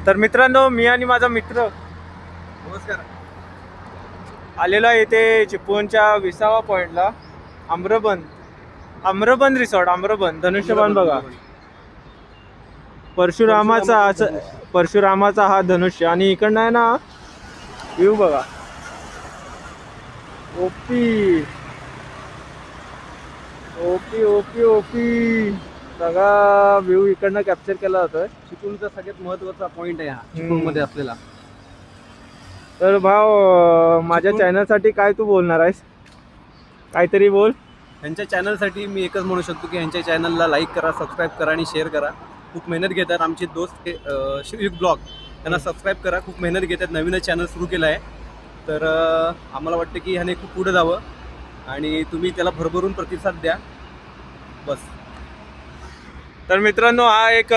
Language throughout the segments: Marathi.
तर मित्रांनो, मी आणि माझा मित्र नमस्कार. आलेलो आहे इथे चिपळूणच्या 20वा पॉइंटला. आम्रबन रिसॉर्ट, आम्रबन धनुष्यबाण बघा. परशुरामाचा हा धनुष्य आणि इकडनं आहे ना व्ह्यू बघा. ओपी ओपी ओपी ओपी सगळा व्ह्यू इकडनं कॅप्चर केला जातोय. चिपळूणचा सगळ्यात महत्त्वाचा पॉइंट आहे हा चिपळूणमध्ये असलेला. तर भाऊ, माझ्या चॅनलसाठी काय तू बोलणार आहेस? काहीतरी बोल. यांच्या चॅनलसाठी मी एकच म्हणू शकतो की यांच्या चॅनलला लाईक करा, सबस्क्राईब करा आणि शेअर करा. खूप मेहनत घेतात आमचे दोस्त श्रीयुक्त ब्लॉग, त्यांना सबस्क्राईब करा. खूप मेहनत घेतात, नवीनच चॅनल सुरू केलं आहे. तर आम्हाला वाटतं की ह्याने खूप पुढे जावं आणि तुम्ही त्याला भरभरून प्रतिसाद द्या बस. तर मित्रांनो, हा एक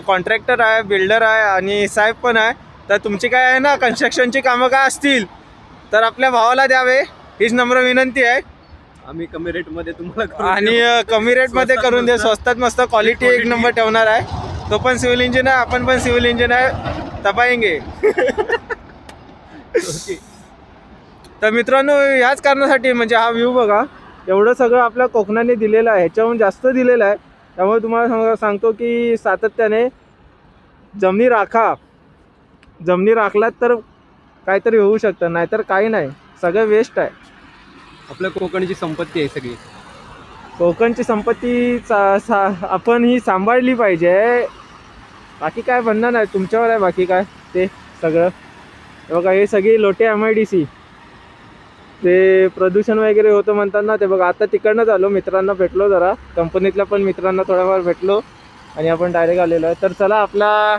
कॉन्ट्रॅक्टर आहे, बिल्डर आहे आणि साहेब पण आहे. तर तुमची काय आहे ना कन्स्ट्रक्शनची कामं काय असतील तर आपल्या भावाला द्यावे, हीच नम्र विनंती आहे. आम्ही कमी रेटमध्ये तुम्हाला आणि कमी रेटमध्ये करून दे, स्वस्तात मस्त क्वालिटी एक नंबर ठेवणार आहे. तो पण सिव्हिल इंजिन आहे, आपण पण सिव्हिल इंजिन आहे, तपाएंगे. तर मित्रांनो, ह्याच कारणासाठी म्हणजे हा व्ह्यू बघा, एवढं सगळं आपल्या कोकणाने दिलेलं आहे, ह्याच्याहून जास्त दिलेलं आहे. त्यामुळे तुम्हाला सांगतो की सातत्याने जमिनी राखलात तर काहीतरी होऊ शकतं, नाहीतर काही नाही, सगळं वेस्ट आहे. आपल्या कोकणची संपत्ती आहे सगळी. कोकणची संपत्ती आपण ही सांभाळली पाहिजे. बाकी काय म्हणणं नाही, तुमच्यावर आहे बाकी काय ते सगळं. बघा, हे सगळी लोटे MIDC, ते प्रदूषण वगैरे होतं म्हणतात ना, ते बघा. आता तिकडनं आलो, मित्रांना भेटलो, जरा कंपनीतल्या पण मित्रांना थोड्याफार भेटलो आणि आपण डायरेक्ट आलेलो आहे. तर चला, आपला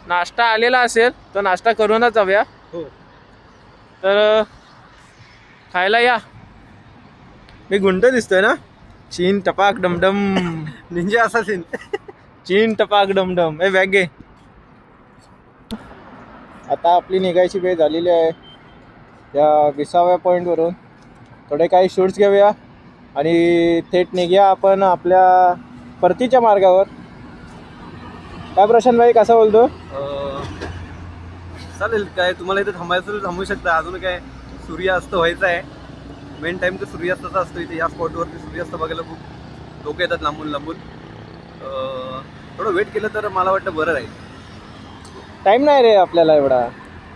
नाश्ता आलेला असेल तर नाश्ता करूनच जाऊया. हो, तर खायला या. मी गुंड दिसतोय ना? चीन टपाक डमडम, निंजा असासीन. चीन टपाक डमडम. ए बॅग घे. आता आपली निघायची वेळ झालेली आहे या 20व्या पॉईंटवरून. थोडे काही शूट्स घेऊया आणि थेट निघूया आपण आपल्या परतीच्या मार्गावर. काय प्रशांत भाई, कसा बोलतो? चालेल, काय तुम्हाला इथे थांबायचं तर थांबू शकता. अजून काय सूर्यास्त व्हायचा आहे. मेन टाइम तर सूर्यास्ताचा असतो इथे. या स्पॉटवरती सूर्यास्त बघायला खूप लोक येतात लांबून लांबून. थोडं वेट केलं तर मला वाटतं बरं राहील. टाईम नाही रे आपल्याला एवढा,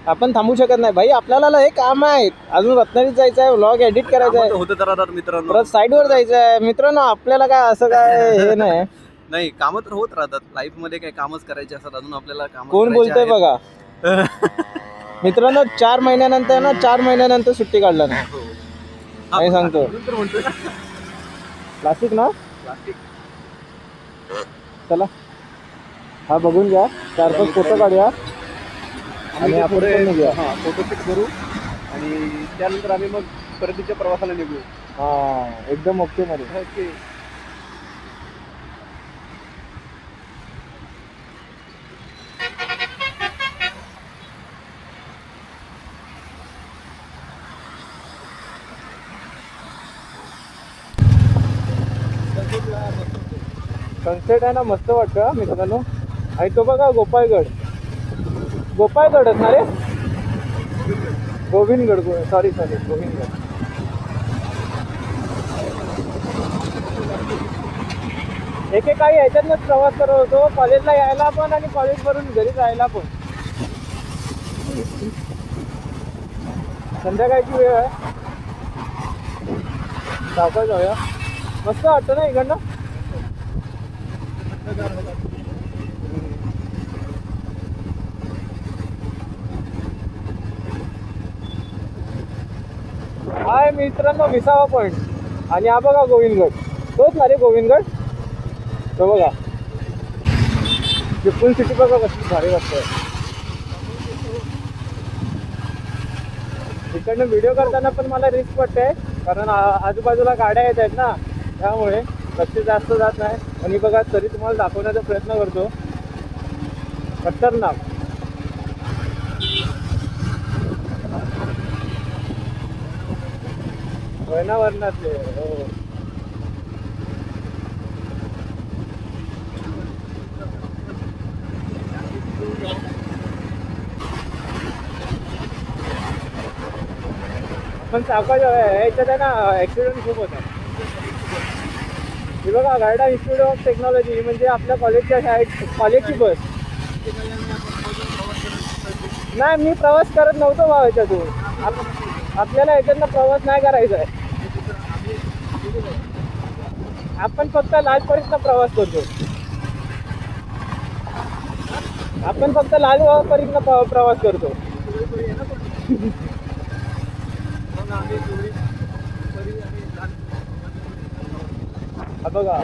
आपण थांबू शकत नाही भाई. आपल्याला हे काम आहे, अजून रत्नागिरीत जायचं आहे, व्लॉग एडिट करायचा आहे, होतं तर राहतात मित्रांनो, परत साईडवर जायचं आहे. मित्रांनो, आपल्याला काय असं काय हे नाही. नाही, कामं तर होत राहतात लाईफमध्ये. काय कामच करायचे असतात अजून आपल्याला. काम कोण बोलतोय बघा. मित्रांनो, 4 महिन्यानंतर सुट्टी काढला नाही. नाही सांगतो, प्लास्टिक ना. चला, हा बघून घ्या, 4-5 फोटो काढूया आणि आपण पण निघूया. फोटो शूट करू आणि त्यानंतर आम्ही मग परतीच्या प्रवासाला निघू. एकदम ओके मध्ये. ओके. सनसेट आहे ना, मस्त वाटतं मित्रांनो. आणि तो बघा गोपाळगड असणार रे. गोविंदगड, सॉरी गोविंदगड. एकेकाळी ह्याच्यातनंच प्रवास करत होतो, कॉलेजला यायला पण आणि कॉलेजवरून घरी जायला पण. संध्याकाळची वेळ आहे, सावकाश जाऊया. मस्त वाटतं ना इकडनं. हाय मित्रांनो, 20वा पॉईंट आणि हा बघा गोविंदगड. तोच ना रे गोविंदगड. तो बघा, चिपळूण सिटी बघा कशी भारी वाटतं. इकडनं व्हिडिओ करताना पण मला रिस्क वाटतंय, कारण आजूबाजूला गाड्या येत आहेत ना, त्यामुळे लक्ष जास्त जात नाही. आणि बघा, तरी तुम्हाला दाखवण्याचा प्रयत्न करतो. खतरनाक. वैनावरणातले. हो, पण सावकाश याच्यात आहे ना ॲक्सिडेंट खूप होतात. हे बघा गार्डा इन्स्टिट्यूट ऑफ टेक्नॉलॉजी म्हणजे आपल्या कॉलेजच्या शाळेत कॉलेजची बस. नाही मी प्रवास करत नव्हतो बा याच्यातून. आपल्याला याच्यातनं प्रवास नाही करायचा आहे. आपण फक्त लालपरीतनं प्रवास करतो. आपण फक्त लालपरीतनं प्रवास करतो. हा बघा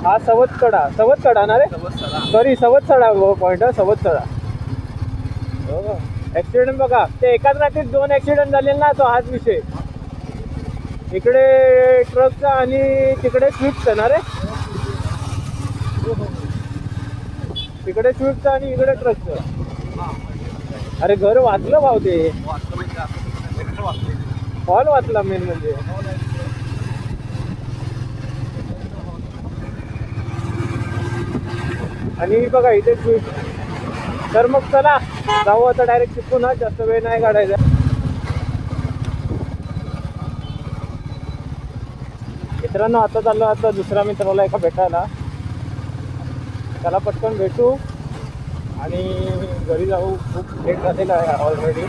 हा सवतकडा ना रे. सॉरी सवतसडा पॉईंट सवतसडा. ॲक्सिडेंट बघा ते एकाच रात्रीत 2 ॲक्सिडेंट झाले ना, तो हाच विषय. इकडे ट्रकचा आणि तिकडे स्विफ्टचा ना रे. तिकडे स्विफ्टचा आणि इकडे ट्रकचं. अरे घर वाचलं भाऊ ते. हॉल वाचला मेन म्हणजे. आणि बघा इथे स्विफ्ट. तर मग चला जाऊ आता डायरेक्ट शिकू ना, जास्त वेळ नाही काढायचा. मित्रांनो आता चाललो आता दुसऱ्या मित्राला एका भेटायला. त्याला पटकन भेटू आणि घरी जाऊ. खूप लेट झालेला आहे ऑलरेडी.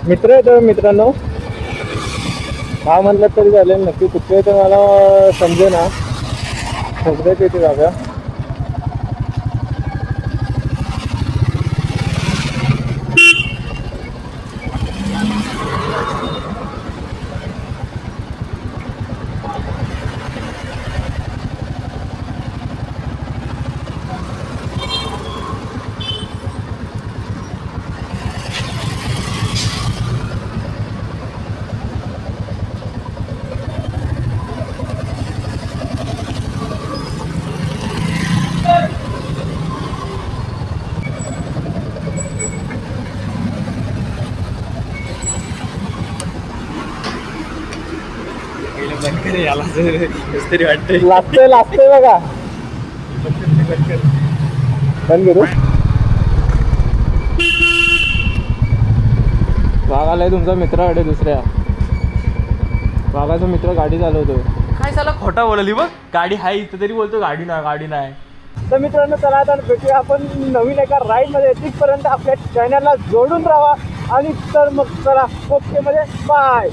मित्र आहे तर मित्रांनो हा म्हणलं तरी चालेल. नक्की कुठे तर मला समजे ना. सगळ्याच येते जागा. लागतंय बघा. बंद करू. वाघ आलाय तुमचा मित्राकडे. दुसऱ्या वाघाचा मित्र गाडी चालवतो. काय झालं खोटा बोलली बघ. गाडी आहे इथं तरी बोलतो गाडी नाही. तर मित्रांनो चला आता भेटूया आपण नवीन एका राईडमध्ये. तिथपर्यंत आपल्या चॅनलला जोडून राहा. आणि तर मग चला ओके मध्ये बाय.